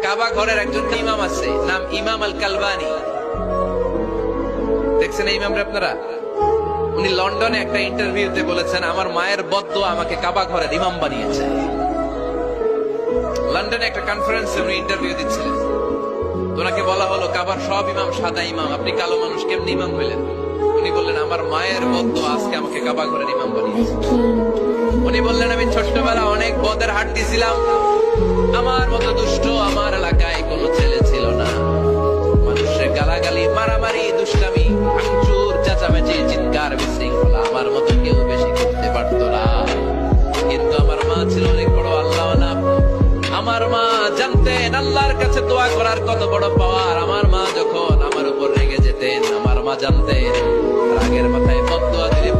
কাবা ঘরের একজন ইমাম আছে, নাম ইমাম আল কালবানি। দেখছেন এই ইমামরে আপনারা? উনি লন্ডনে একটা ইন্টারভিউতে বলেছেন, আমার মায়ের বদদোয়া আমাকে কাবা ঘরের ইমাম বানিয়েছে। লন্ডনে একটা কনফারেন্সে উনি ইন্টারভিউ দিচ্ছিলেন। ওনাকে বলা হলো, কাবার সব ইমাম সাদা ইমাম, আপনি কালো মানুষ, কেমনি ইমাম হইলেন? উনি বললেন, আমার মায়ের বদদোয়া আজকে আমাকে কাবা ঘরের ইমাম বানিয়েছে। উনি বললেন, আমি ছোট্টবেলা অনেক বদের হাট দিছিলাম, আমার মতো দুষ্ট আমার এলাকায় কোনো ছেলে ছিল না। মানুষের গালাগালি, মারামারি, দুষ্টামি, ভাঙচুর, চেঁচামেচি, চিৎকার, বিশৃঙ্খলা আমার মতো কেউ বেশি করতে পারতো না। কিন্তু আমার মা ছিল অনেক বড় আল্লাহওয়ালা। আমার মা জানতেন আল্লাহর কাছে দোয়া করার কত বড় পাওয়ার। আমার মা যখন আমার উপর রেগে যেতেন, আমার মা জানতেন রাগের মাথায় বদদোয়া দিলে